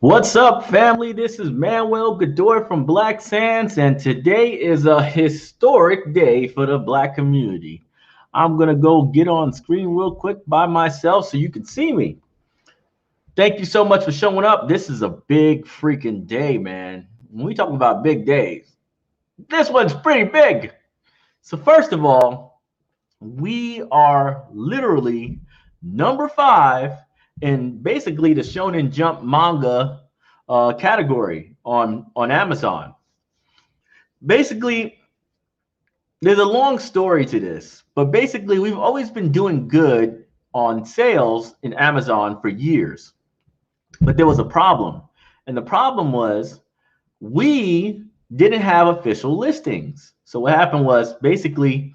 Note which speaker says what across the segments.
Speaker 1: What's up, family? This is Manuel Godoy from Black Sands, and today is a historic day for the Black community. I'm going to go get on screen real quick by myself so you can see me. Thank you so much for showing up. This is a big freaking day, man. When we talk about big days, this one's pretty big. So first of all, we are literally number 5 in basically the Shonen Jump manga category on Amazon. Basically, there's a long story to this, but basically we've always been doing good on sales in Amazon for years. But there was a problem, and the problem was we didn't have official listings. So what happened was basically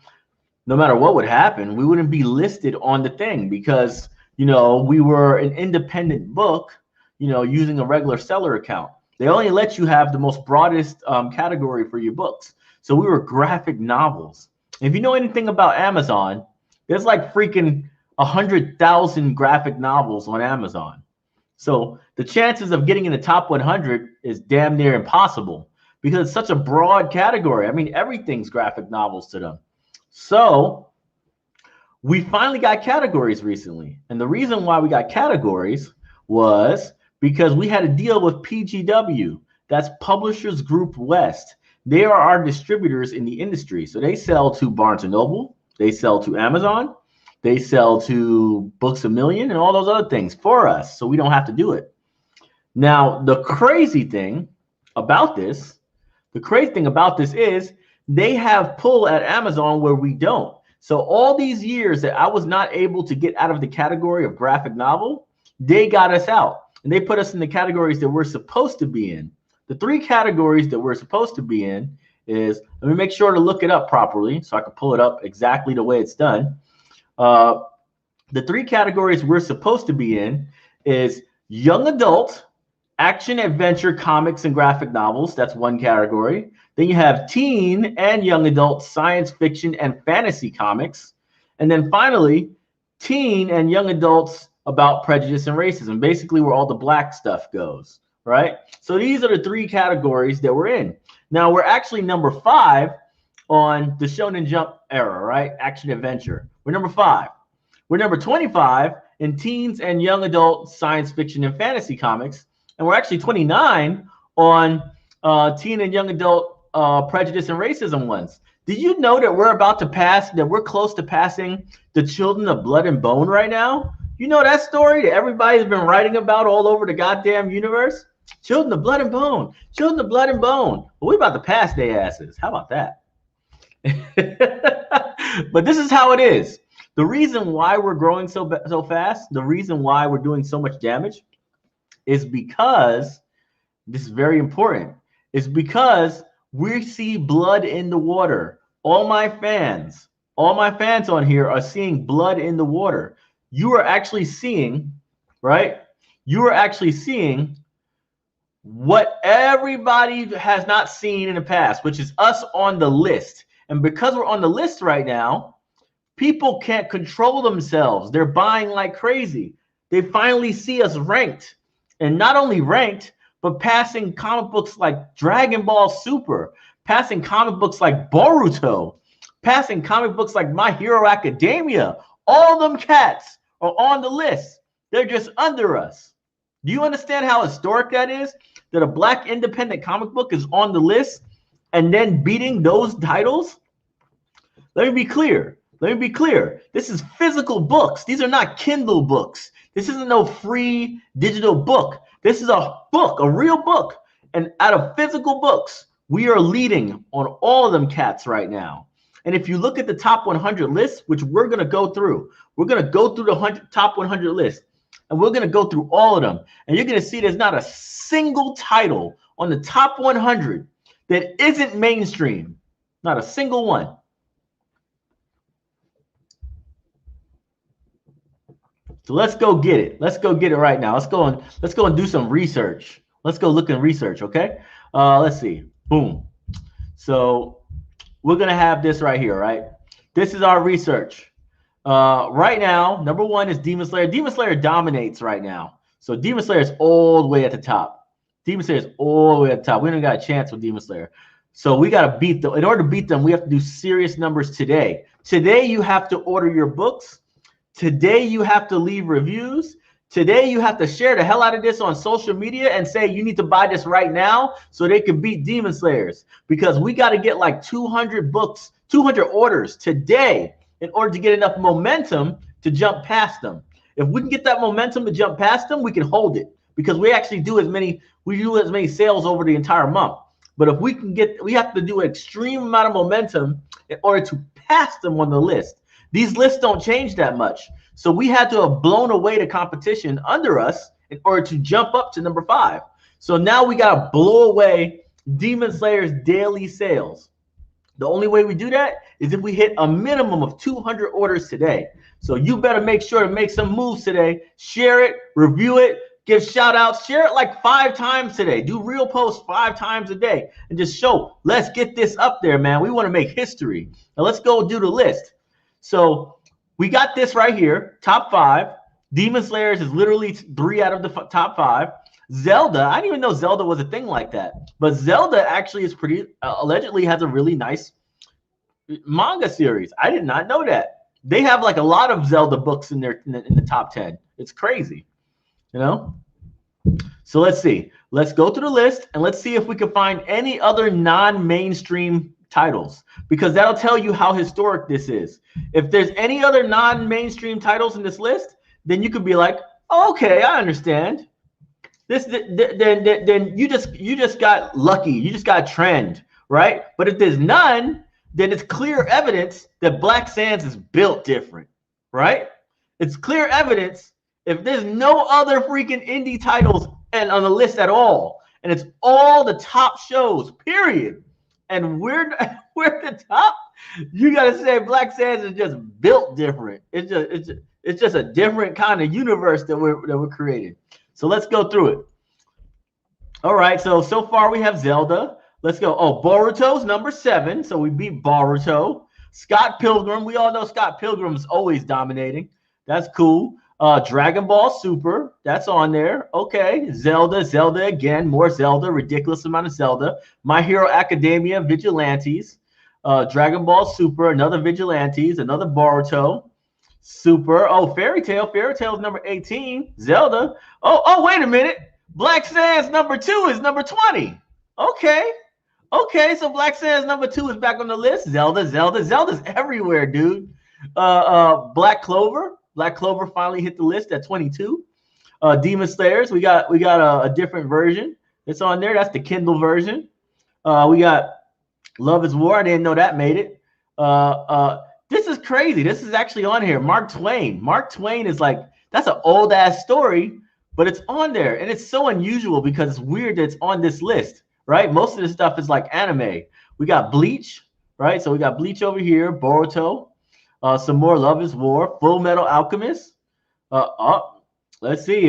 Speaker 1: no matter what would happen, we wouldn't be listed on the thing because, we were an independent book, using a regular seller account. They only let you have the most broadest category for your books. So we were graphic novels. If you know anything about Amazon, there's like freaking 100,000 graphic novels on Amazon. So the chances of getting in the top 100 is damn near impossible because it's such a broad category. I mean, everything's graphic novels to them. So we finally got categories recently. And the reason why we got categories was because we had a deal with PGW. That's Publishers Group West. They are our distributors in the industry. So they sell to Barnes & Noble. They sell to Amazon. They sell to Books A Million and all those other things for us. So we don't have to do it. Now, the crazy thing about this is they have pull at Amazon where we don't. So all these years that I was not able to get out of the category of graphic novel, they got us out. And they put us in the categories that we're supposed to be in. The 3 categories that we're supposed to be in is, let me make sure to look it up properly so I can pull it up exactly the way it's done. The 3 categories we're supposed to be in is young adult, action, adventure, comics, and graphic novels. That's one category. Then you have teen and young adult science fiction and fantasy comics. And then finally, teen and young adults about prejudice and racism, basically where all the Black stuff goes, right? So these are the 3 categories that we're in. Now, we're actually number 5 on the Shonen Jump era, right? Action adventure. We're number 5. We're number 25 in teens and young adult science fiction and fantasy comics. And we're actually 29 on teen and young adult prejudice and racism ones. Did you know that we're close to passing the Children of Blood and Bone right now? You know that story that everybody's been writing about all over the goddamn universe? Children of Blood and Bone. Children of Blood and Bone. Well, we're about to pass their asses. How about that? But this is how it is. The reason why we're growing so fast, the reason why we're doing so much damage is because, this is very important, is because we see blood in the water. All my fans on here are seeing blood in the water. You are actually seeing, right? You are actually seeing what everybody has not seen in the past, which is us on the list. And because we're on the list right now, people can't control themselves. They're buying like crazy. They finally see us ranked. And not only ranked, but passing comic books like Dragon Ball Super, passing comic books like Boruto, passing comic books like My Hero Academia. All them cats are on the list. They're just under us. Do you understand how historic that is? That a Black independent comic book is on the list and then beating those titles? Let me be clear. This is physical books. These are not Kindle books. This isn't no free digital book. This is a book, a real book. And out of physical books, we are leading on all of them cats right now. And if you look at the top 100 list, which we're going to go through, we're going to go through the top 100 list. And we're going to go through all of them. And you're going to see there's not a single title on the top 100 that isn't mainstream. Not a single one. So let's go get it. Let's go get it right now. Let's go and do some research. Let's go look and research, okay? Let's see. Boom. So we're going to have this right here, right? This is our research. Right now, number 1 is Demon Slayer. Demon Slayer dominates right now. So Demon Slayer is all the way at the top. Demon Slayer is all the way at the top. We don't got a chance with Demon Slayer. So we got to beat them. In order to beat them, we have to do serious numbers today. Today, you have to order your books. Today, you have to leave reviews. Today, you have to share the hell out of this on social media and say you need to buy this right now so they can beat Demon Slayers. Because we got to get like 200 books, 200 orders today in order to get enough momentum to jump past them. If we can get that momentum to jump past them, we can hold it. Because we actually do as many sales over the entire month. But if we can get, we have to do an extreme amount of momentum in order to pass them on the list. These lists don't change that much. So we had to have blown away the competition under us in order to jump up to number 5. So now we got to blow away Demon Slayer's daily sales. The only way we do that is if we hit a minimum of 200 orders today. So you better make sure to make some moves today. Share it, review it, give shout outs, share it like 5 times today. Do real posts 5 times a day and just show, let's get this up there, man. We want to make history. Now let's go do the list. So we got this right here, top 5. Demon Slayers is literally 3 out of the top 5. Zelda, I didn't even know Zelda was a thing like that. But Zelda actually is pretty, allegedly has a really nice manga series. I did not know that. They have like a lot of Zelda books in their in the top 10. It's crazy, you know? So let's see. Let's go to the list and let's see if we can find any other non-mainstream titles, because that'll tell you how historic this is. If there's any other non-mainstream titles in this list, then you could be like, okay, I understand. This then you just got lucky. You just got a trend, right? But if there's none, then it's clear evidence that Black Sands is built different, right? It's clear evidence if there's no other freaking indie titles and on the list at all, and it's all the top shows, period. And we're the top. You gotta say Black Sands is just built different. It's just a different kind of universe that we're creating. So let's go through it. All right. So far we have Zelda. Let's go. Oh, Boruto's number 7. So we beat Boruto. Scott Pilgrim. We all know Scott Pilgrim's always dominating. That's cool. Dragon Ball Super. That's on there. Okay. Zelda again. More Zelda. Ridiculous amount of Zelda. My Hero Academia. Vigilantes. Dragon Ball Super. Another Vigilantes. Another Boruto. Super. Oh, Fairy Tail. Fairy Tail's number 18. Zelda. Oh, wait a minute. Black Sands number 2 is number 20. Okay. So Black Sands number 2 is back on the list. Zelda's everywhere, dude. Black Clover. Black Clover finally hit the list at 22. Demon Slayers. We got a different version. It's on there. That's the Kindle version. We got Love is War. I didn't know that made it. This is crazy. This is actually on here. Mark Twain. Mark Twain is like, that's an old ass story, but it's on there. And it's so unusual because it's weird that it's on this list, right? Most of this stuff is like anime. We got Bleach, right? So we got Bleach over here, Boruto, some more Love is War, Full Metal Alchemist. Let's see,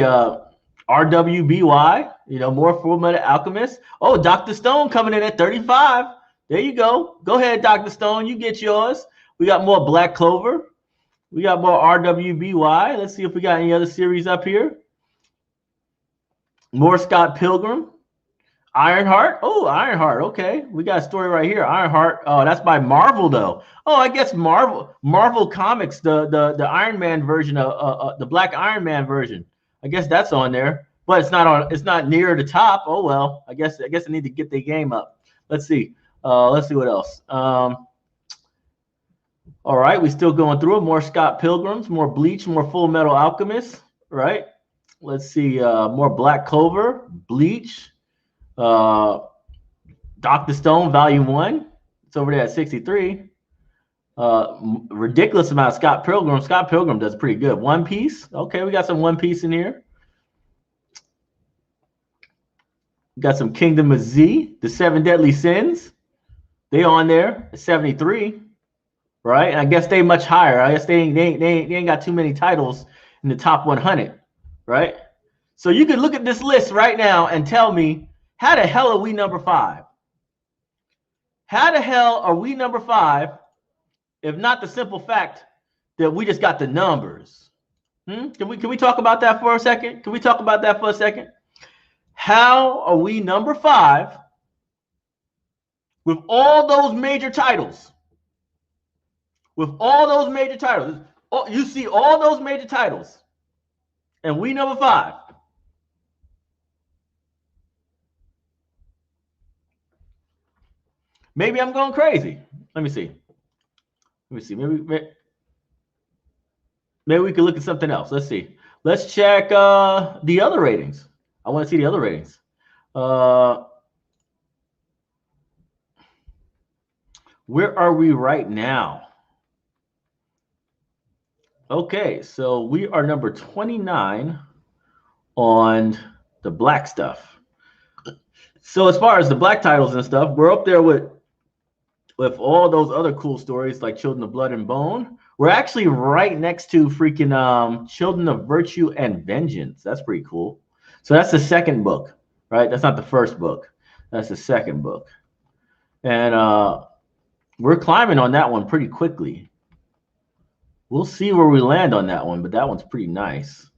Speaker 1: RWBY, more Full Metal Alchemist. Oh, Dr. Stone coming in at 35. There you go. Go ahead, Dr. Stone. You get yours. We got more Black Clover. We got more RWBY. Let's see if we got any other series up here. More Scott Pilgrim. Ironheart. Oh, Ironheart. Okay. We got a story right here. Ironheart. Oh, that's by Marvel, though. Oh, I guess Marvel Comics, the Iron Man version of the Black Iron Man version. I guess that's on there, but it's not near the top. Oh well. I guess I need to get the game up. Let's see. Let's see what else. All right, we're still going through it. More Scott Pilgrims, more Bleach, more Full Metal Alchemist, right? Let's see, more Black Clover, Bleach, Dr. Stone, Volume 1. It's over there at 63. Ridiculous amount of Scott Pilgrim. Scott Pilgrim does pretty good. One Piece. Okay, we got some One Piece in here. We got some Kingdom of Z, The 7 Deadly Sins. They on there at 73. Right, and I guess they much higher. I guess they ain't got too many titles in the top 100, right? So you can look at this list right now and tell me, how the hell are we number 5? How the hell are we number 5 if not the simple fact that we just got the numbers? Can we talk about that for a second? Can we talk about that for a second? How are we number 5 with all those major titles? With all those major titles, you see all those major titles, and we number 5. Maybe I'm going crazy. Let me see. Maybe we can look at something else. Let's see. Let's check the other ratings. I want to see the other ratings. Where are we right now? Okay, so we are number 29 on the black stuff. So as far as the black titles and stuff, we're up there with all those other cool stories like Children of Blood and Bone. We're actually right next to freaking Children of Virtue and Vengeance. That's pretty cool. So that's the second book, right? That's not the first book. That's the second book. And we're climbing on that one pretty quickly. We'll see where we land on that one, but that one's pretty nice.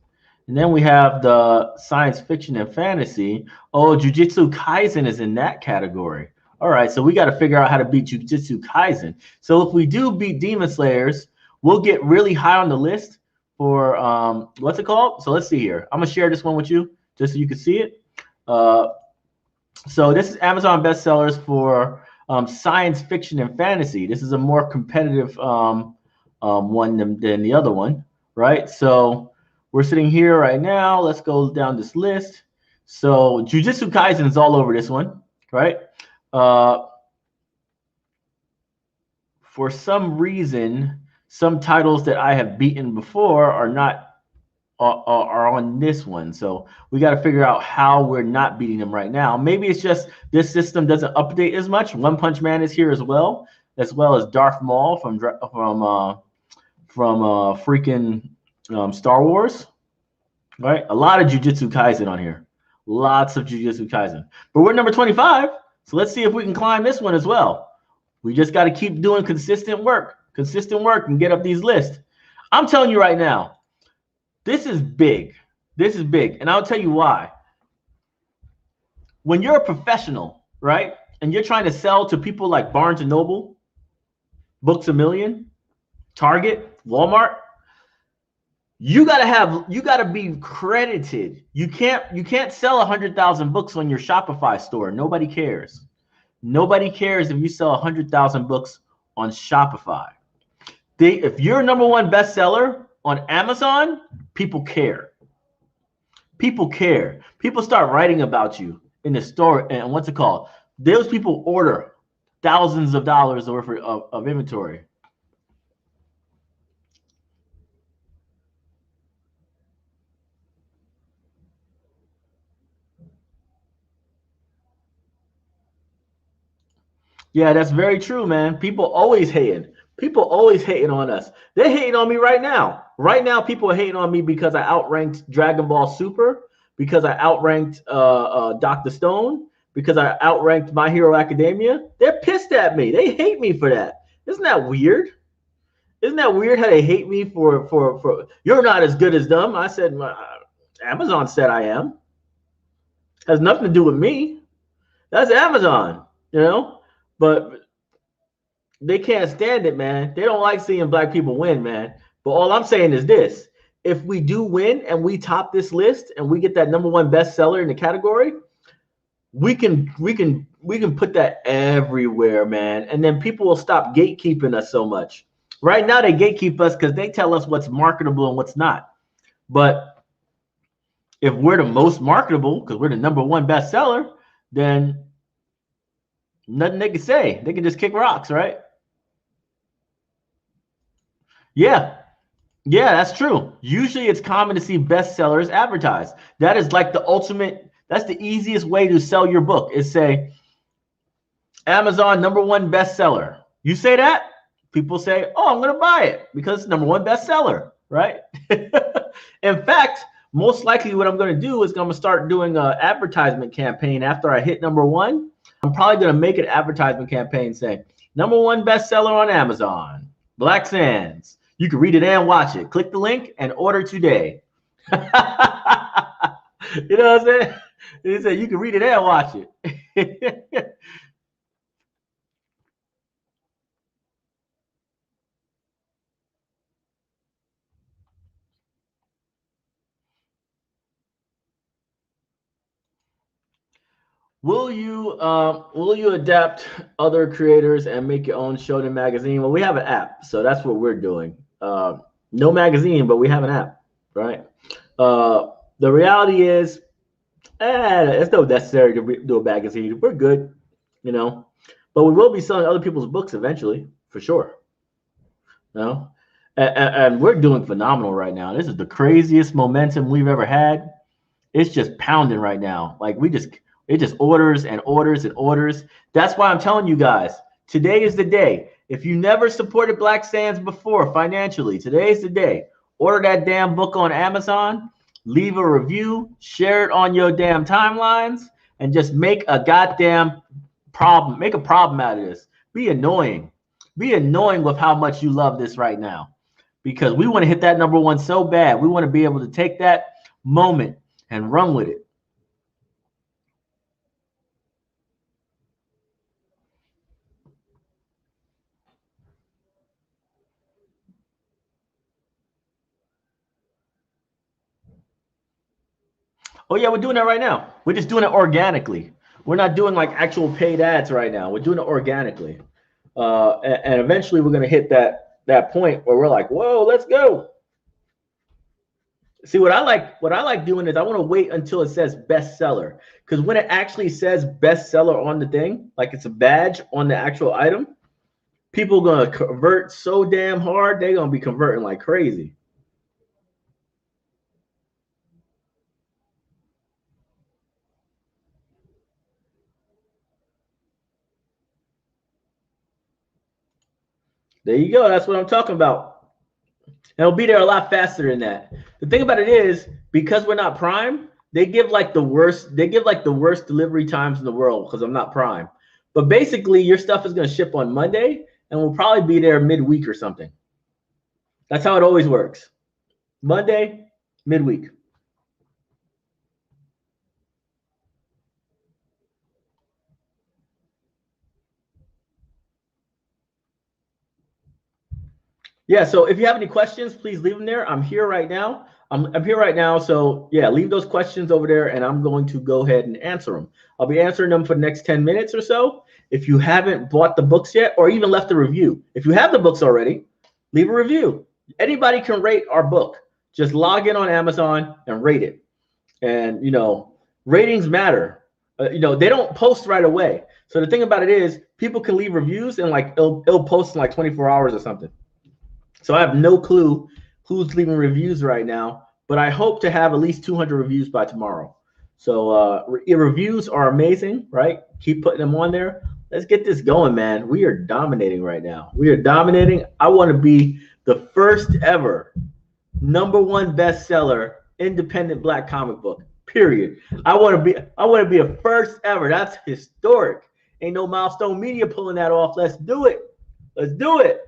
Speaker 1: And then we have the science fiction and fantasy. Oh, Jujutsu Kaisen is in that category. All right, so we got to figure out how to beat Jujutsu Kaisen. So if we do beat Demon Slayers, we'll get really high on the list for, what's it called? So let's see here. I'm going to share this one with you just so you can see it. So this is Amazon bestsellers for science fiction and fantasy. This is a more competitive one than the other one, right? So we're sitting here right now. Let's go down this list. So Jujutsu Kaisen is all over this one, right? For some reason, some titles that I have beaten before are not are on this one. So we got to figure out how we're not beating them right now. Maybe it's just this system doesn't update as much. One Punch Man is here as well as Darth Maul from freaking Star Wars, right? A lot of Jujutsu Kaisen on here. Lots of Jujutsu Kaisen. But we're number 25, so let's see if we can climb this one as well. We just got to keep doing consistent work and get up these lists. I'm telling you right now, this is big. This is big, and I'll tell you why. When you're a professional, right, and you're trying to sell to people like Barnes & Noble, Books A Million, Target, Walmart, you gotta be credited. You can't sell 100,000 books on your Shopify store. Nobody cares. Nobody cares if you sell 100,000 books on Shopify. If you're #1 bestseller on Amazon, people care. People care. People start writing about you in the store, and what's it called? Those people order thousands of dollars worth of inventory. Yeah, that's very true, man. People always hating. People always hating on us. They're hating on me right now. Right now, people are hating on me because I outranked Dragon Ball Super, because I outranked Dr. Stone, because I outranked My Hero Academia. They're pissed at me. They hate me for that. Isn't that weird? Isn't that weird how they hate me for you're not as good as them? I said, Amazon said I am. Has nothing to do with me. That's Amazon, you know? But they can't stand it, man. They don't like seeing black people win, man. But all I'm saying is this. If we do win and we top this list and we get that #1 bestseller in the category, we can put that everywhere, man. And then people will stop gatekeeping us so much. Right now they gatekeep us because they tell us what's marketable and what's not. But if we're the most marketable because we're the #1 bestseller, then nothing they can say. They can just kick rocks, right? Yeah, that's true. Usually it's common to see bestsellers advertised. That is like the ultimate, that's the easiest way to sell your book is say, Amazon #1 bestseller. You say that, people say, oh, I'm going to buy it because it's #1 bestseller, right? In fact, most likely what I'm going to do is I'm going to start doing an advertisement campaign after I hit #1. I'm probably going to make an advertisement campaign saying, #1 bestseller on Amazon, Black Sands, You can read it and watch it. Click the link and order today. You know what I'm saying? He said you can read it and watch it. Will you adapt other creators and make your own Shonen magazine? Well, we have an app, so that's what we're doing. No magazine, but we have an app, right? The reality is, it's not necessary to do a magazine. We're good, you know, but we will be selling other people's books eventually, for sure. You know, and we're doing phenomenal right now. This is the craziest momentum we've ever had. It's just pounding right now. Like it just orders and orders and orders. That's why I'm telling you guys, today is the day. If you never supported Black Sands before financially, today is the day. Order that damn book on Amazon, leave a review, share it on your damn timelines, and just make a goddamn problem. Make a problem out of this. Be annoying. Be annoying with how much you love this right now. Because we want to hit that #1 so bad. We want to be able to take that moment and run with it. Oh yeah, we're doing that right now. We're just doing it organically. We're not doing like actual paid ads right now. We're doing it organically, and eventually we're gonna hit that point where we're like, whoa, let's go. See, what I like doing is I want to wait until it says bestseller, because when it actually says bestseller on the thing, like it's a badge on the actual item, people are gonna convert so damn hard. They're gonna be converting like crazy. There you go. That's what I'm talking about. And it'll be there a lot faster than that. The thing about it is, because we're not Prime, they give like the worst delivery times in the world because I'm not Prime. But basically, your stuff is going to ship on Monday and will probably be there midweek or something. That's how it always works. Monday, midweek. Yeah, so if you have any questions, please leave them there. I'm here right now. I'm here right now. So yeah, leave those questions over there and I'm going to go ahead and answer them. I'll be answering them for the next 10 minutes or so. If you haven't bought the books yet or even left a review, if you have the books already, leave a review. Anybody can rate our book. Just log in on Amazon and rate it. And, you know, ratings matter. You know, they don't post right away. So the thing about it is people can leave reviews and like it'll post in like 24 hours or something. So I have no clue who's leaving reviews right now, but I hope to have at least 200 reviews by tomorrow. So reviews are amazing, right? Keep putting them on there. Let's get this going, man. We are dominating right now. We are dominating. I want to be the first ever #1 bestseller independent Black comic book. Period. I want to be a first ever. That's historic. Ain't no Milestone Media pulling that off. Let's do it. Let's do it.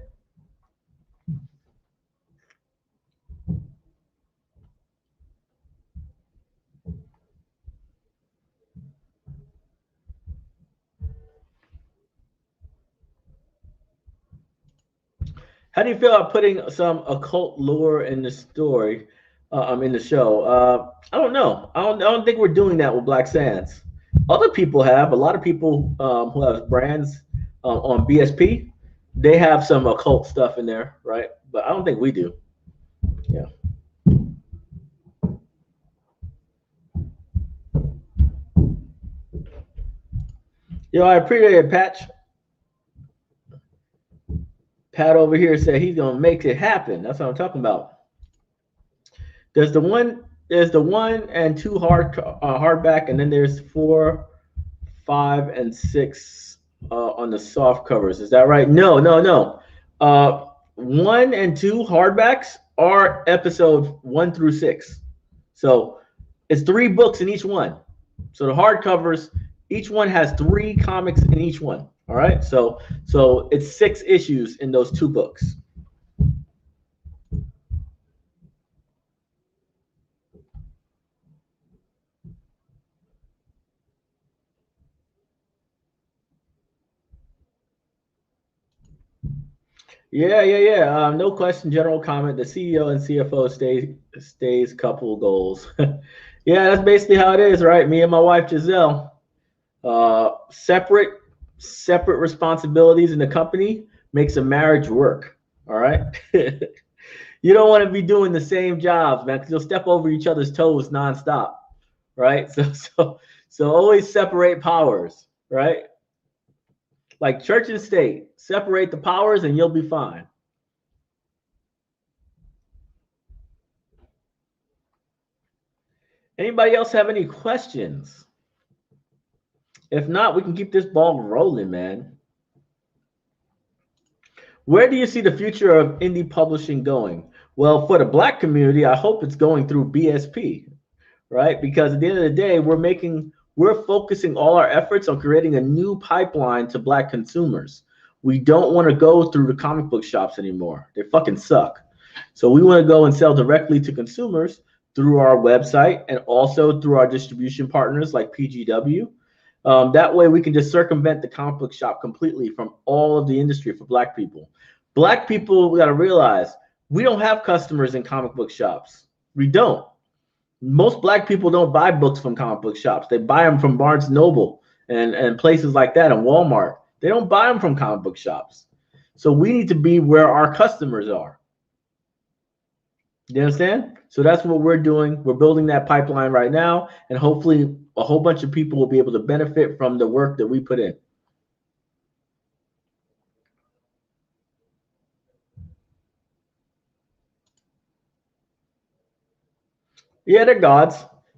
Speaker 1: How do you feel about putting some occult lore in the story? In the show. I don't know. I don't think we're doing that with Black Sands. Other people have. A lot of people who have brands on BSP, they have some occult stuff in there, right? But I don't think we do. Yeah. Yo, I appreciate it, Patch. Pat over here said he's gonna make it happen. That's what I'm talking about. There's the 1 and 2 hardback, and then there's 4, 5, and 6 on the soft covers. Is that right? No. 1 and 2 hardbacks are episode 1 through 6. So it's 3 books in each one. So the hardcovers, each one has 3 comics in each one. All right. So it's 6 issues in those 2 books. Yeah. No question. General comment. The CEO and CFO stays couple goals. Yeah, that's basically how it is, right? Me and my wife Giselle, separate responsibilities in the company makes a marriage work. All right. You don't want to be doing the same jobs, man, because you'll step over each other's toes nonstop, right? So always separate powers, right? Like church and state, separate the powers, and you'll be fine. Anybody else have any questions? If not, we can keep this ball rolling, man. Where do you see the future of indie publishing going? Well, for the Black community, I hope it's going through BSP, right? Because at the end of the day, we're focusing all our efforts on creating a new pipeline to Black consumers. We don't want to go through the comic book shops anymore. They fucking suck. So we want to go and sell directly to consumers through our website and also through our distribution partners like PGW. That way we can just circumvent the comic book shop completely from all of the industry for Black people. Black people, we got to realize, we don't have customers in comic book shops. We don't. Most Black people don't buy books from comic book shops. They buy them from Barnes and Noble and places like that, and Walmart. They don't buy them from comic book shops. So we need to be where our customers are. You understand? So that's what we're doing. We're building that pipeline right now, and hopefully a whole bunch of people will be able to benefit from the work that we put in. Yeah, they're gods.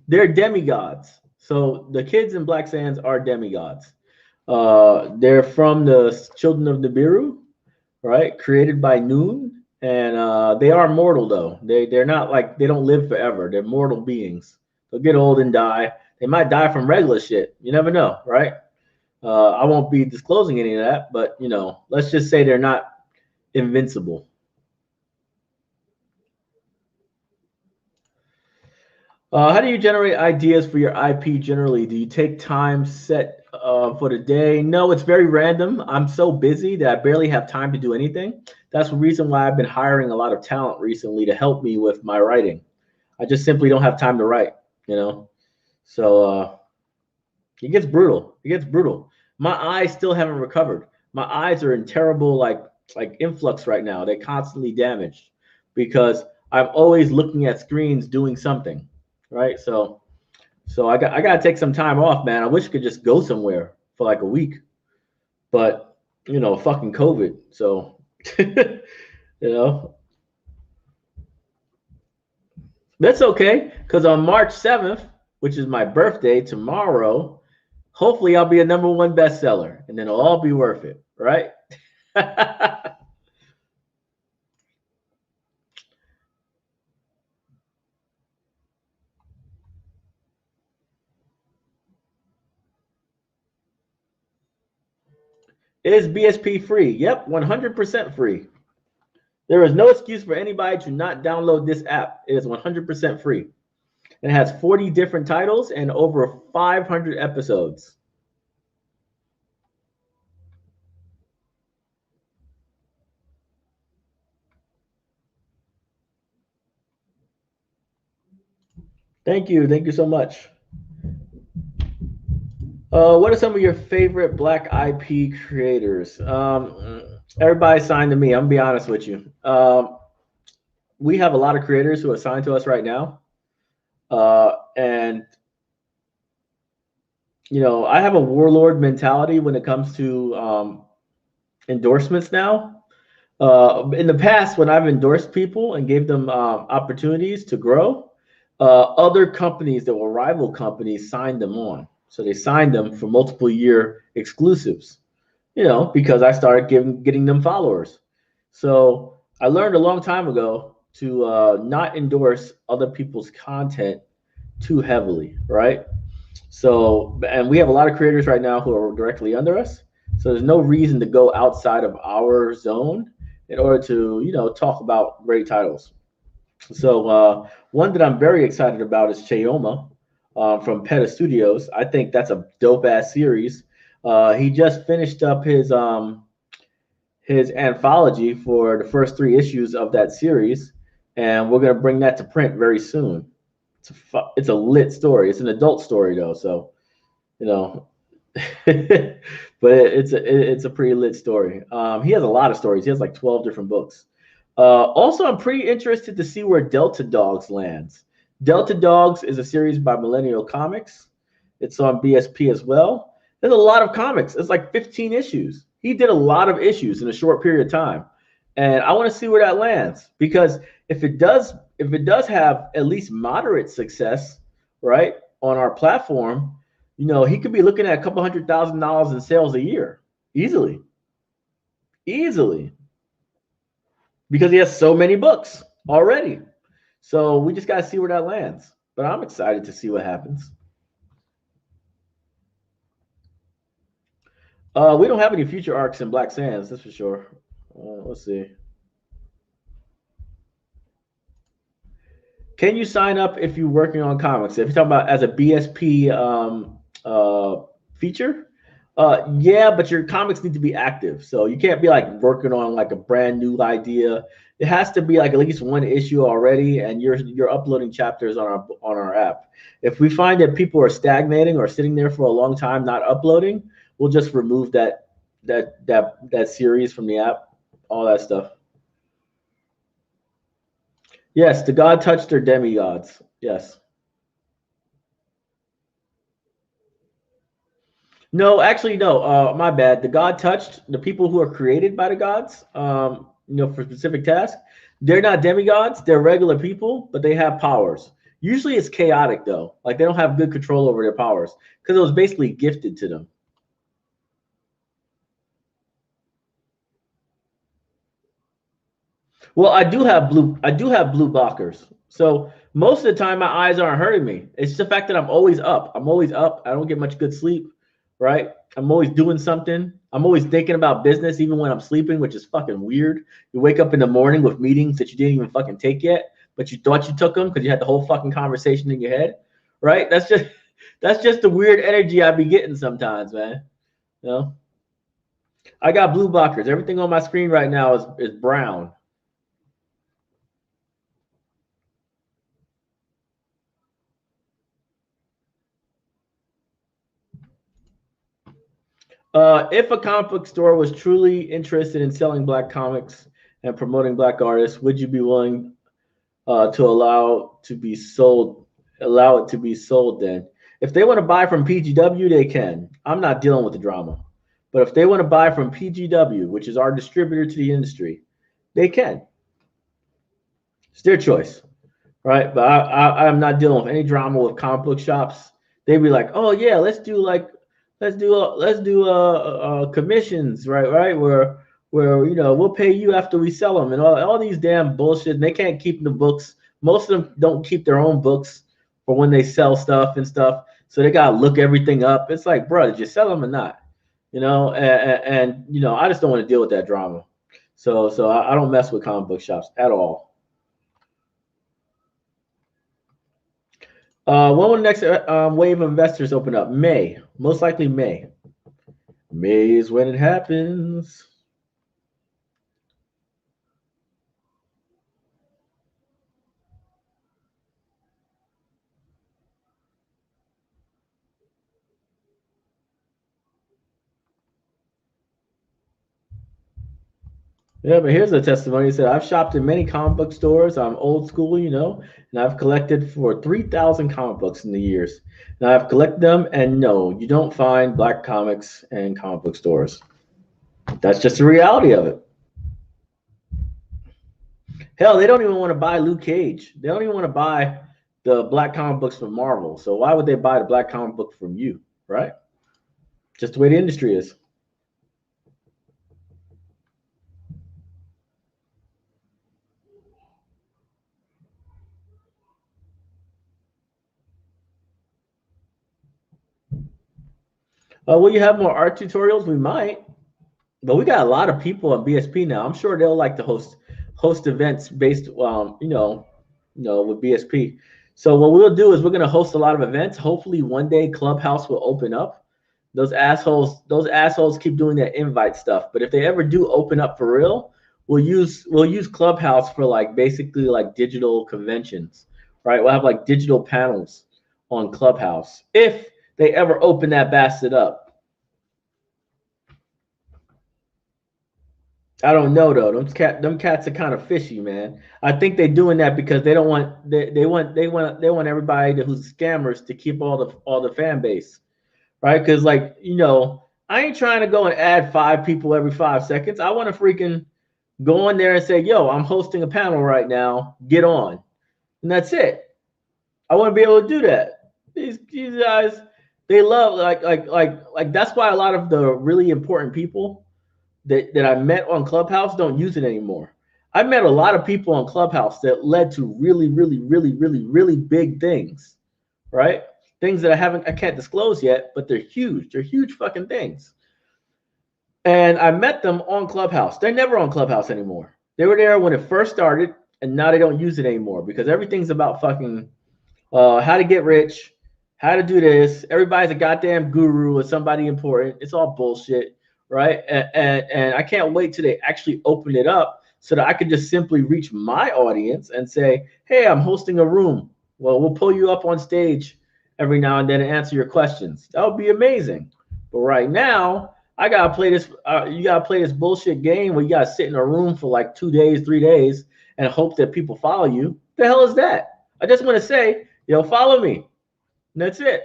Speaker 1: They're demigods. So the kids in Black Sands are demigods. They're from the children of Nibiru, right? Created by Noon, and they are mortal though. They're not like, they don't live forever. They're mortal beings. They'll get old and die. They might die from regular shit. You never know, right? I won't be disclosing any of that, but let's just say they're not invincible. How do you generate ideas for your IP generally? Do you take time set for the day? No, it's very random. I'm so busy that I barely have time to do anything. That's the reason why I've been hiring a lot of talent recently to help me with my writing. I just simply don't have time to write, So it gets brutal. It gets brutal. My eyes still haven't recovered. My eyes are in terrible like influx right now. They're constantly damaged because I'm always looking at screens doing something. Right. So I gotta take some time off, man. I wish I could just go somewhere for like a week. But fucking COVID. So that's okay. Because on March 7th, which is my birthday tomorrow, hopefully I'll be a #1 bestseller and then it'll all be worth it, right? Is BSP free? Yep, 100% free. There is no excuse for anybody to not download this app. It is 100% free. It has 40 different titles and over 500 episodes. Thank you. Thank you so much. What are some of your favorite Black IP creators? Everybody signed to me. I'm gonna be honest with you. We have a lot of creators who are signed to us right now, and I have a warlord mentality when it comes to endorsements now. In the past, when I've endorsed people and gave them opportunities to grow, other companies that were rival companies signed them on. So they signed them for multiple year exclusives, because I started getting them followers. So I learned a long time ago to not endorse other people's content too heavily, right? So, and we have a lot of creators right now who are directly under us. So there's no reason to go outside of our zone in order to, talk about great titles. So one that I'm very excited about is Chayoma from Peta Studios. I think that's a dope ass series. He just finished up his anthology for the first 3 issues of that series, and we're gonna bring that to print very soon. It's a lit story. It's an adult story though, so you know, but it's a pretty lit story. He has a lot of stories. He has like 12 different books. Also, I'm pretty interested to see where Delta Dogs lands. Delta Dogs is a series by Millennial Comics. It's on BSP as well. There's a lot of comics. It's like 15 issues. He did a lot of issues in a short period of time, and I want to see where that lands, because if it does have at least moderate success, right, on our platform, you know, he could be looking at a couple $100,000 in sales a year easily, because he has so many books already. So we just got to see where that lands. But I'm excited to see what happens. We don't have any future arcs in Black Sands, that's for sure. Let's see. Can you sign up if you're working on comics? If you're talking about as a BSP feature, yeah, but your comics need to be active. So you can't be like working on like a brand new idea. It has to be like at least 1 issue already, and you're uploading chapters on our app. If we find that people are stagnating or sitting there for a long time not uploading, we'll just remove that series from the app, all that stuff. Yes, the God touched their demigods. Yes. No, actually, no. My bad. The God touched the people who are created by the gods. You know, for specific tasks. They're not demigods. They're regular people, but they have powers. Usually, it's chaotic though. Like they don't have good control over their powers because it was basically gifted to them. Well, I do have blue blockers. So most of the time my eyes aren't hurting me. It's the fact that I'm always up. I'm always up. I don't get much good sleep, right? I'm always doing something. I'm always thinking about business even when I'm sleeping, which is fucking weird. You wake up in the morning with meetings that you didn't even fucking take yet, but you thought you took them because you had the whole fucking conversation in your head, right? That's just the weird energy I be getting sometimes, man. You know? I got blue blockers. Everything on my screen right now is brown. If a comic book store was truly interested in selling Black comics and promoting Black artists, would you be willing to allow it to be sold? Then, if they want to buy from PGW, they can. I'm not dealing with the drama, but if they want to buy from PGW, which is our distributor to the industry, they can. It's their choice, right? But I'm not dealing with any drama with comic book shops. They'd be like, oh yeah, let's do commissions, right? Where you know we'll pay you after we sell them, and all these damn bullshit. And they can't keep the books. Most of them don't keep their own books for when they sell stuff and stuff. So they gotta look everything up. It's like, bro, did you sell them or not? You know, and you know, I just don't want to deal with that drama. So I don't mess with comic book shops at all. When will the next wave of investors open up? May, most likely May. May is when it happens. Yeah, but here's a testimony. He said, I've shopped in many comic book stores. I'm old school, you know, and I've collected for 3,000 comic books in the years. And I've collected them, and no, you don't find Black comics in comic book stores. That's just the reality of it. Hell, they don't even want to buy Luke Cage. They don't even want to buy the Black comic books from Marvel. So why would they buy the Black comic book from you, right? Just the way the industry is. Will you have more art tutorials? We might, but we got a lot of people on BSP now. I'm sure they'll like to host events based, you know, with BSP. So what we'll do is we're going to host a lot of events. Hopefully one day Clubhouse will open up Those assholes keep doing that invite stuff. But if they ever do open up for real, we'll use Clubhouse for like basically like digital conventions, right? We'll have like digital panels on Clubhouse if they ever open that bastard up. I don't know though. Them cats are kind of fishy, man. I think they're doing that because they don't want they want everybody who's scammers to keep all the fan base, right? Because like I ain't trying to go and add 5 people every 5 seconds. I want to freaking go on there and say, "Yo, I'm hosting a panel right now. Get on," and that's it. I want to be able to do that. These guys, they love like that's why a lot of the really important people that I met on Clubhouse don't use it anymore. I met a lot of people on Clubhouse that led to really, really, really, really, really big things, right? Things that I can't disclose yet, but they're huge. They're huge fucking things. And I met them on Clubhouse. They're never on Clubhouse anymore. They were there when it first started, and now they don't use it anymore because everything's about fucking how to get rich, how to do this. Everybody's a goddamn guru or somebody important. It's all bullshit, right? And I can't wait till they actually open it up so that I can just simply reach my audience and say, hey, I'm hosting a room. Well, we'll pull you up on stage every now and then and answer your questions. That would be amazing. But right now, I gotta play this. You gotta play this bullshit game where you gotta sit in a room for like 2 days, 3 days, and hope that people follow you. The hell is that? I just want to say, yo, follow me. And that's it.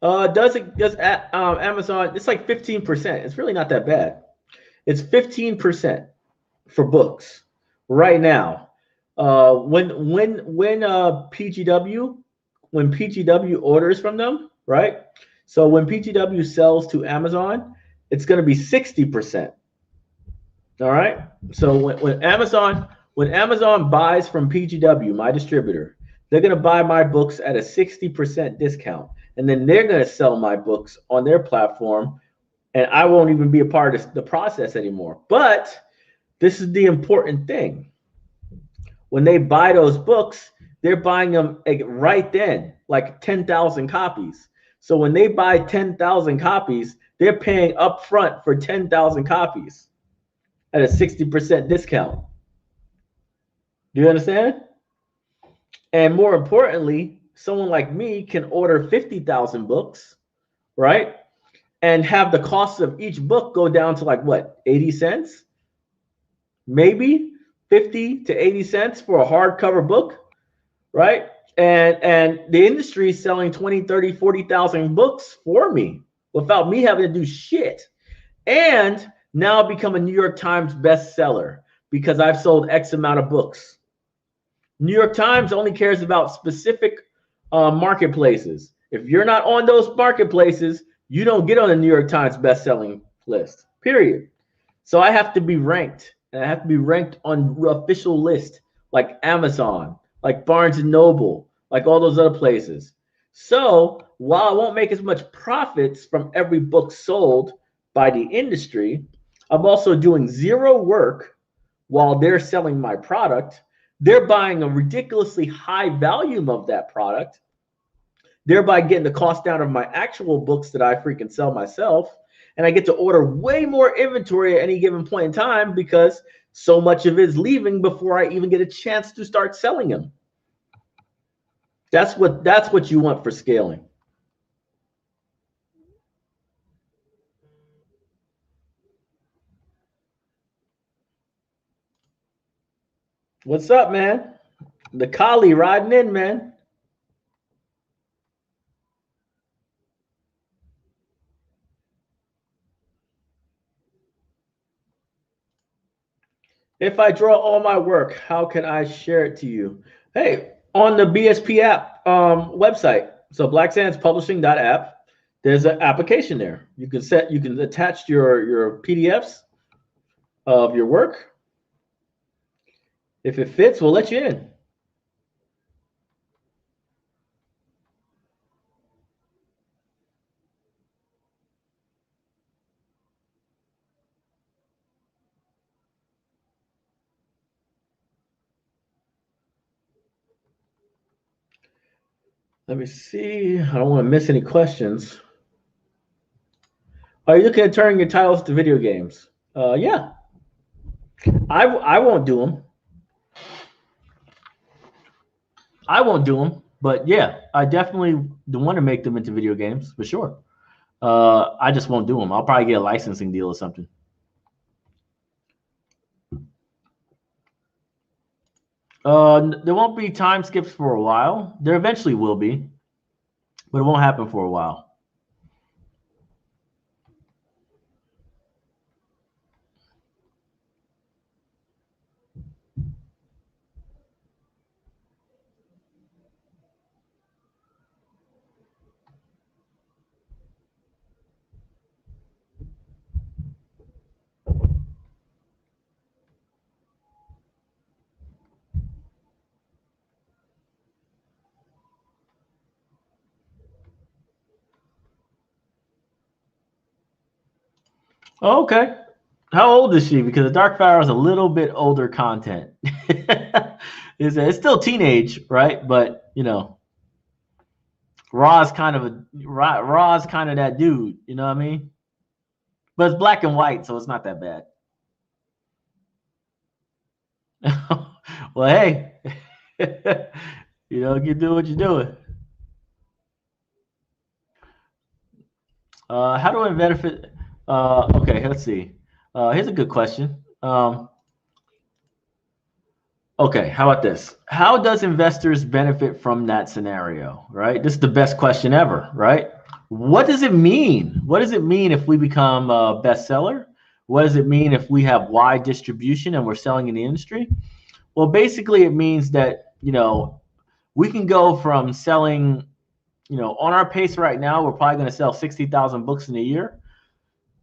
Speaker 1: Does Amazon? It's like 15%. It's really not that bad. It's 15% for books right now. When PGW when PGW orders from them, right? So when PGW sells to Amazon, it's going to be 60%. All right. So when Amazon buys from PGW, my distributor, they're going to buy my books at a 60% discount, and then they're going to sell my books on their platform, and I won't even be a part of the process anymore. But this is the important thing. When they buy those books, they're buying them right then, like 10,000 copies. So when they buy 10,000 copies, they're paying upfront for 10,000 copies at a 60% discount. Do you understand? And more importantly, someone like me can order 50,000 books, right? And have the cost of each book go down to like what, 80 cents? Maybe 50 to 80 cents for a hardcover book, right? And the industry is selling 20, 30, 40,000 books for me without me having to do shit. And now become a New York Times bestseller because I've sold X amount of books. New York Times only cares about specific marketplaces. If you're not on those marketplaces, you don't get on the New York Times best-selling list, period. So I have to be ranked, and I have to be ranked on official list like Amazon, like Barnes and Noble, like all those other places. So while I won't make as much profits from every book sold by the industry, I'm also doing zero work while they're selling my product. They're buying a ridiculously high volume of that product, thereby getting the cost down of my actual books that I freaking sell myself. And I get to order way more inventory at any given point in time because so much of it is leaving before I even get a chance to start selling them. That's what you want for scaling. What's up, man? The collie riding in, man. If I draw all my work, how can I share it to you? Hey, on the BSP app website, so blacksandspublishing.app, there's an application there. You can attach your PDFs of your work. If it fits, we'll let you in. Let me see. I don't want to miss any questions. Are you looking at turning your titles to video games? Yeah. I won't do them. But yeah, I definitely want to make them into video games for sure. I just won't do them. I'll probably get a licensing deal or something. There won't be time skips for a while. There eventually will be, but it won't happen for a while. Okay. How old is she? Because the Dark Fire is a little bit older content. It's still teenage, right? But you know, Raw's kind of that dude. You know what I mean? But it's black and white, so it's not that bad. Well, hey, you know, you do what you're doing. How do I benefit? Okay, let's see. Here's a good question. Okay, how about this? How does investors benefit from that scenario, right? This is the best question ever, right? What does it mean? What does it mean if we become a bestseller? What does it mean if we have wide distribution and we're selling in the industry? Well, basically it means that, you know, we can go from selling, you know, on our pace right now, we're probably going to sell 60,000 books in a year.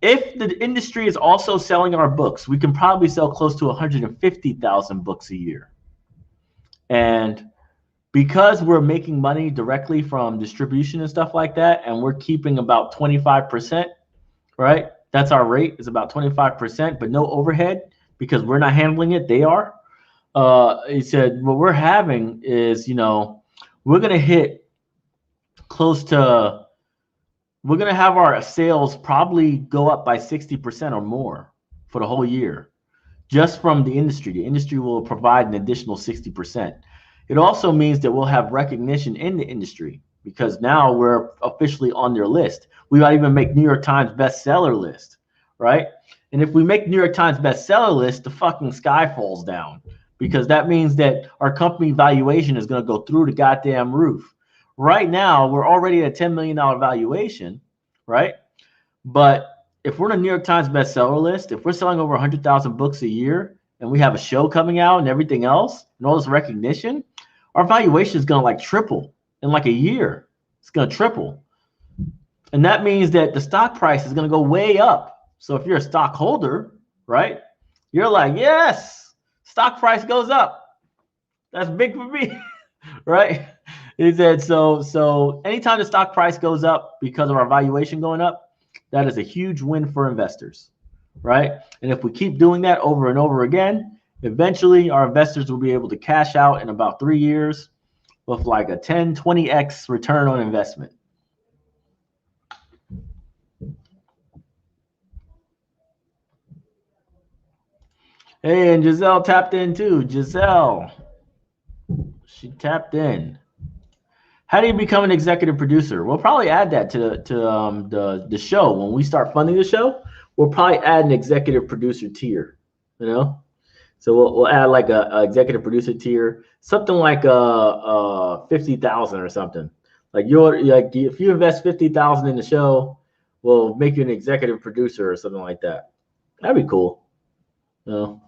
Speaker 1: If the industry is also selling our books, we can probably sell close to 150,000 books a year. And because we're making money directly from distribution and stuff like that, and we're keeping about 25%, right? That's our rate, is about 25%, but no overhead because we're not handling it, they are. He said, what we're having is, you know, we're going to hit close to, we're going to have our sales probably go up by 60% or more for the whole year, just from the industry. The industry will provide an additional 60%. It also means that we'll have recognition in the industry because now we're officially on their list. We might even make New York Times bestseller list, right? And if we make New York Times bestseller list, the fucking sky falls down because that means that our company valuation is going to go through the goddamn roof. Right now, we're already at a $10 million valuation, right? But if we're on a New York Times bestseller list, if we're selling over 100,000 books a year and we have a show coming out and everything else and all this recognition, our valuation is going to like triple in like a year. It's going to triple. And that means that the stock price is going to go way up. So if you're a stockholder, right, you're like, yes, stock price goes up. That's big for me, right? He said, so anytime the stock price goes up because of our valuation going up, that is a huge win for investors, right? And if we keep doing that over and over again, eventually our investors will be able to cash out in about 3 years with like a 10, 20x return on investment. Hey, and Giselle tapped in too. Giselle, she tapped in. How do you become an executive producer? We'll probably add that to the show. When we start funding the show, we'll probably add an executive producer tier, you know? So we'll add like a executive producer tier, something like 50,000 or something. Like if you invest 50,000 in the show, we'll make you an executive producer or something like that. That'd be cool. You know?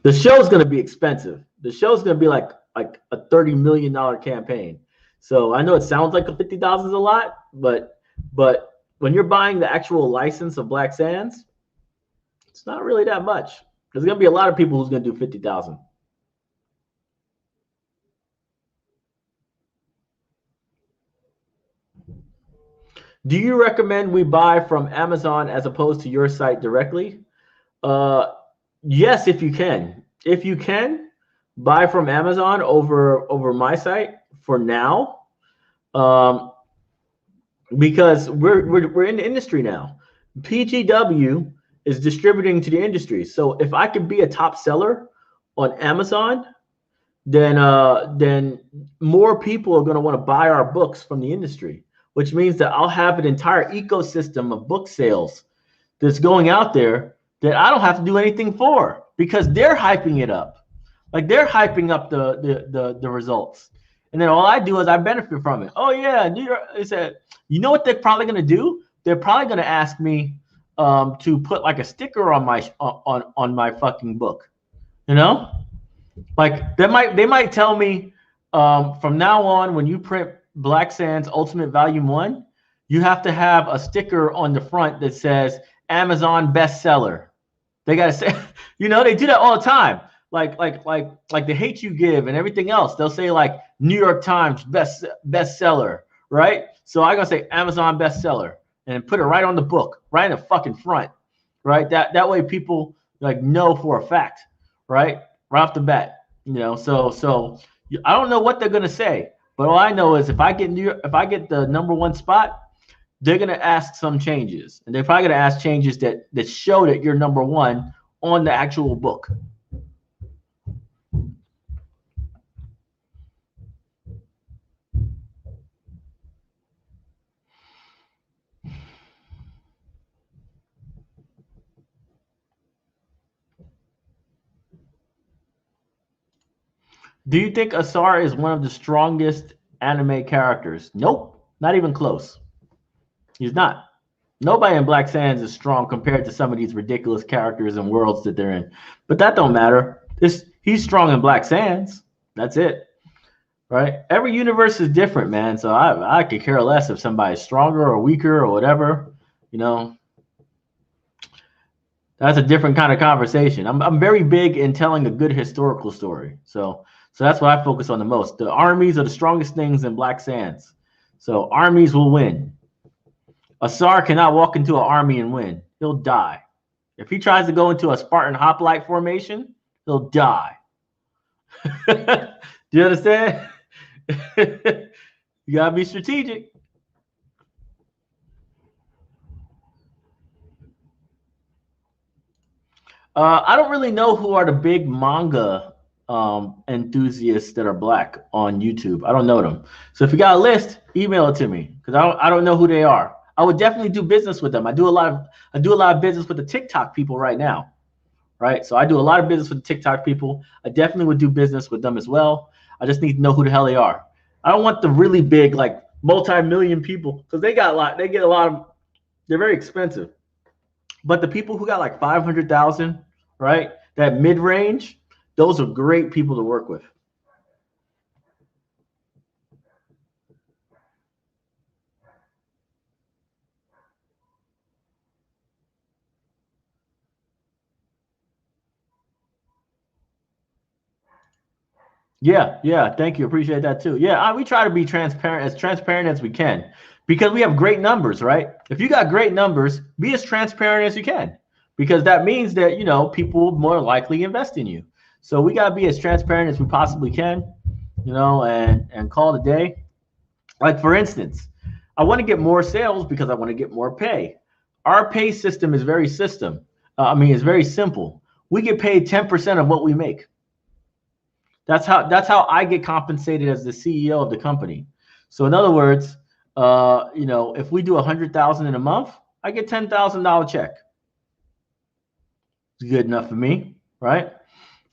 Speaker 1: The show's going to be expensive. The show's going to be like a $30 million campaign. So I know it sounds like a 50,000 is a lot, but when you're buying the actual license of Black Sands, it's not really that much. There's going to be a lot of people who's going to do 50,000. Do you recommend we buy from Amazon as opposed to your site directly? Yes, if you can. If you can, buy from Amazon over my site for now. Because we're in the industry now. PGW is distributing to the industry. So if I could be a top seller on Amazon, then more people are going to want to buy our books from the industry, which means that I'll have an entire ecosystem of book sales that's going out there that I don't have to do anything for, because they're hyping it up. Like, they're hyping up the results. And then all I do is I benefit from it. Oh yeah, New York. They said, you know what they're probably going to do? They're probably going to ask me to put like a sticker on my fucking book. You know, like they might tell me from now on, when you print Black Sands Ultimate Volume 1, you have to have a sticker on the front that says Amazon bestseller. They gotta say, you know, they do that all the time. Like the Hate You Give and everything else. They'll say like New York Times bestseller, right? So I gotta say Amazon bestseller and put it right on the book, right in the fucking front, right? That way people like know for a fact, right off the bat, you know. So I don't know what they're gonna say, but all I know is if I get the #1 spot, they're gonna ask some changes, and they're probably gonna ask changes that show that you're #1 on the actual book. Do you think Asar is one of the strongest anime characters? Nope, not even close. He's not. Nobody in Black Sands is strong compared to some of these ridiculous characters and worlds that they're in. But that don't matter. He's strong in Black Sands. That's it. Right? Every universe is different, man. So I could care less if somebody's stronger or weaker or whatever. You know, that's a different kind of conversation. I'm very big in telling a good historical story. So that's what I focus on the most. The armies are the strongest things in Black Sands. So armies will win. Asar cannot walk into an army and win. He'll die. If he tries to go into a Spartan hoplite formation, he'll die. Do you understand? You gotta be strategic. I don't really know who are the big manga enthusiasts that are Black on YouTube. I don't know them. So if you got a list, email it to me, because I don't know who they are. I would definitely do business with them. I do a lot of business with the TikTok people right now, right? So I do a lot of business with the TikTok people. I definitely would do business with them as well. I just need to know who the hell they are. I don't want the really big, like, multi-million people, because they get a lot of, they're very expensive. But the people who got like 500,000, right? That mid-range, those are great people to work with. Yeah. Thank you. Appreciate that too. Yeah, we try to be transparent as we can, because we have great numbers, right? If you got great numbers, be as transparent as you can, because that means that, you know, people will more likely invest in you. So we got to be as transparent as we possibly can, you know, and call it a day. Like, for instance, I want to get more sales because I want to get more pay. Our pay system is very it's very simple. We get paid 10% of what we make. That's how I get compensated as the CEO of the company. So in other words, you know, if we do 100,000 in a month, I get $10,000 check. It's good enough for me, right?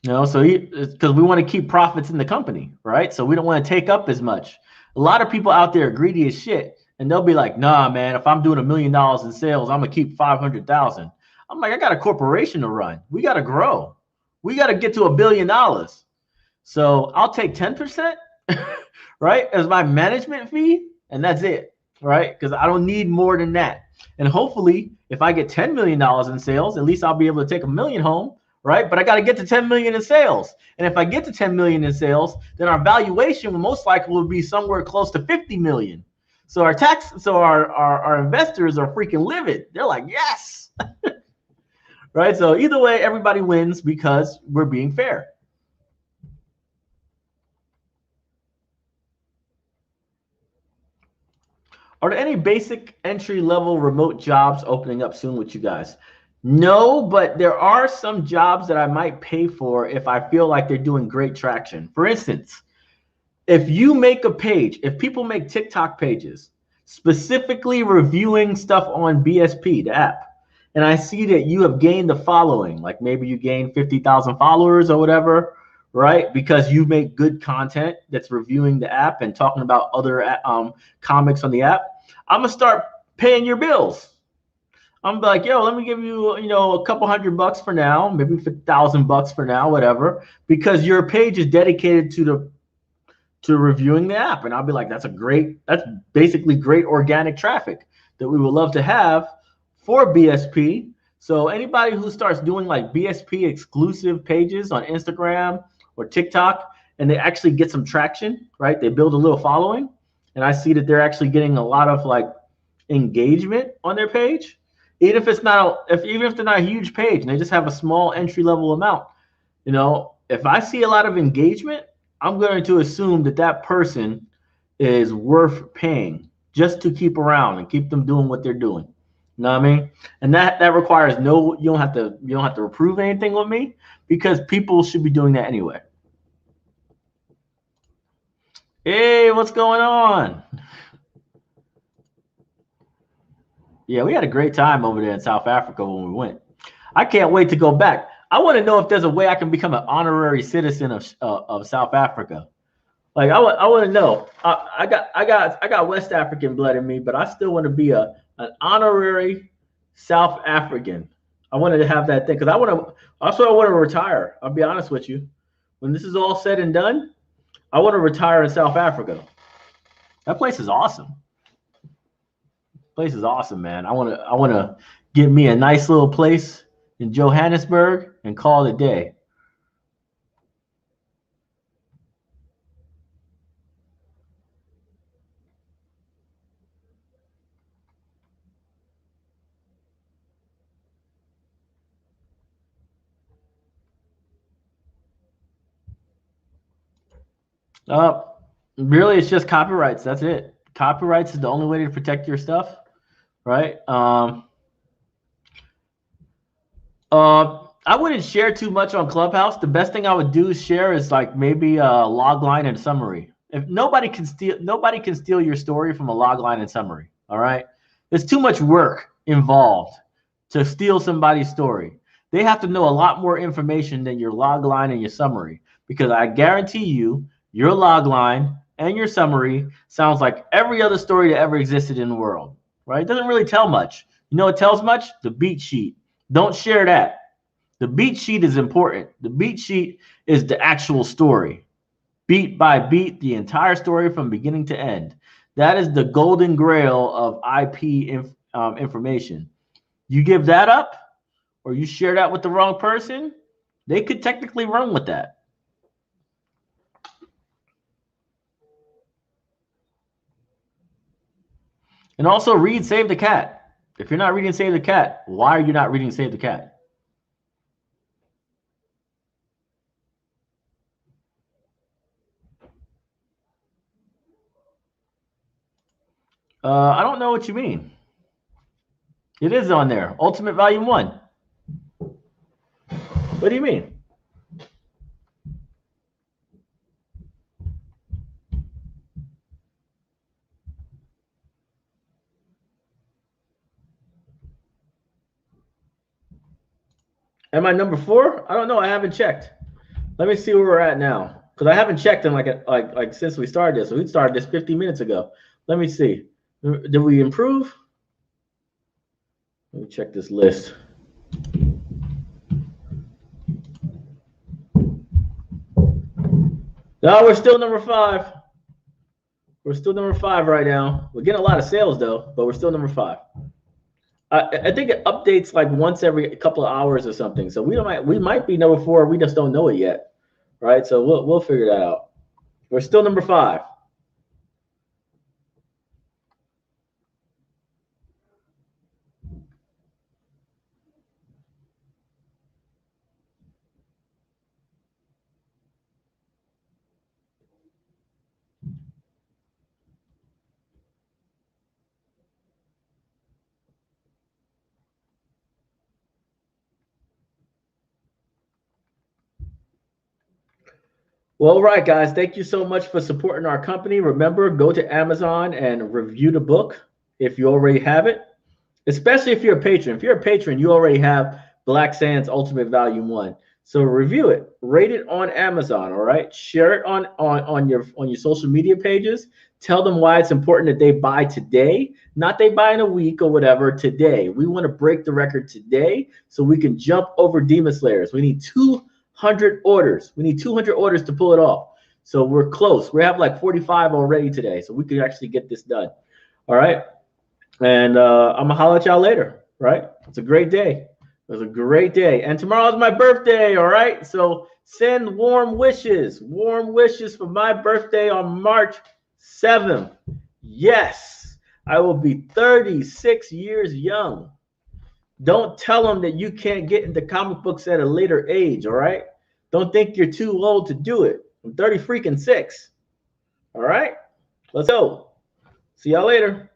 Speaker 1: You know, so because we want to keep profits in the company, right? So we don't want to take up as much. A lot of people out there are greedy as shit, and they'll be like, "Nah, man, if I'm doing $1 million in sales, I'm gonna keep 500,000." I'm like, I got a corporation to run. We got to grow. We got to get to $1 billion. So I'll take 10%, right, as my management fee, and that's it, right? Because I don't need more than that. And hopefully, if I get $10 million in sales, at least I'll be able to take $1 million home, right? But I got to get to 10 million in sales. And if I get to 10 million in sales, then our valuation will most likely will be somewhere close to 50 million. So our investors are freaking livid. They're like, yes, right? So either way, everybody wins because we're being fair. Are there any basic entry level remote jobs opening up soon with you guys? No, but there are some jobs that I might pay for if I feel like they're doing great traction. For instance, if you make a page, if people make TikTok pages specifically reviewing stuff on BSP, the app, and I see that you have gained the following, like maybe you gained 50,000 followers or whatever, right? Because you make good content that's reviewing the app and talking about other comics on the app, I'm gonna start paying your bills. I'm like, yo, let me give you, a couple $100 for now, maybe $1,000 for now, whatever, because your page is dedicated to reviewing the app. And I'll be like, that's basically great organic traffic that we would love to have for BSP. So anybody who starts doing like BSP exclusive pages on Instagram or TikTok, and they actually get some traction, right? They build a little following, and I see that they're actually getting a lot of like engagement on their page. Even if they're not a huge page and they just have a small entry level amount, if I see a lot of engagement, I'm going to assume that that person is worth paying just to keep around and keep them doing what they're doing. You know what I mean? And that requires you don't have to approve anything with me, because people should be doing that anyway. Hey, what's going on? Yeah, we had a great time over there in South Africa when we went. I can't wait to go back. I want to know if there's a way I can become an honorary citizen of South Africa. Like I want to know. I got West African blood in me, but I still want to be an honorary South African. I wanted to have that thing because I want to retire. I'll be honest with you. When this is all said and done, I want to retire in South Africa. That place is awesome. Place is awesome, man. I want to get me a nice little place in Johannesburg and call it a day. Really, it's just copyrights. That's it. Copyrights is the only way to protect your stuff, right? I wouldn't share too much on Clubhouse. The best thing I would do is share is like maybe a log line and summary. If nobody can steal your story from a log line and summary. All right, there's too much work involved to steal somebody's story. They have to know a lot more information than your log line and your summary, because I guarantee you, your log line and your summary sounds like every other story that ever existed in the world. Right? It doesn't really tell much. You know what tells much? The beat sheet. Don't share that. The beat sheet is important. The beat sheet is the actual story, beat by beat, the entire story from beginning to end. That is the golden grail of IP information. You give that up, or you share that with the wrong person, they could technically run with that. And also read Save the Cat. If you're not reading Save the Cat, why are you not reading Save the Cat? I don't know what you mean. It is on there. Ultimate Volume 1. What do you mean? Am I number 4? I don't know. I haven't checked. Let me see where we're at now, because I haven't checked in like since we started this. So we started this 50 minutes ago. Let me see. Did we improve? Let me check this list. No, we're still number 5. We're still number 5 right now. We're getting a lot of sales though, but we're still number 5. I think it updates like once every couple of hours or something. So we might be number 4. We just don't know it yet, right? So we'll figure that out. We're still number 5. Well, all right, guys. Thank you so much for supporting our company. Remember, go to Amazon and review the book if you already have it, especially if you're a patron. If you're a patron, you already have Black Sands Ultimate Volume 1. So review it, rate it on Amazon, all right? Share it on your social media pages. Tell them why it's important that they buy today, not they buy in a week or whatever, today. We want to break the record today so we can jump over Demon Slayers. We need 200 orders. We need 200 orders to pull it off. So we're close. We have like 45 already today, so we could actually get this done. All right. And I'm gonna holler at y'all later, right? It's a great day. It was a great day. And tomorrow's my birthday, all right? So send warm wishes for my birthday on March 7th. Yes, I will be 36 years young. Don't tell them that you can't get into comic books at a later age, all right? Don't think you're too old to do it. I'm 30 freaking 6. All right? Let's go. See y'all later.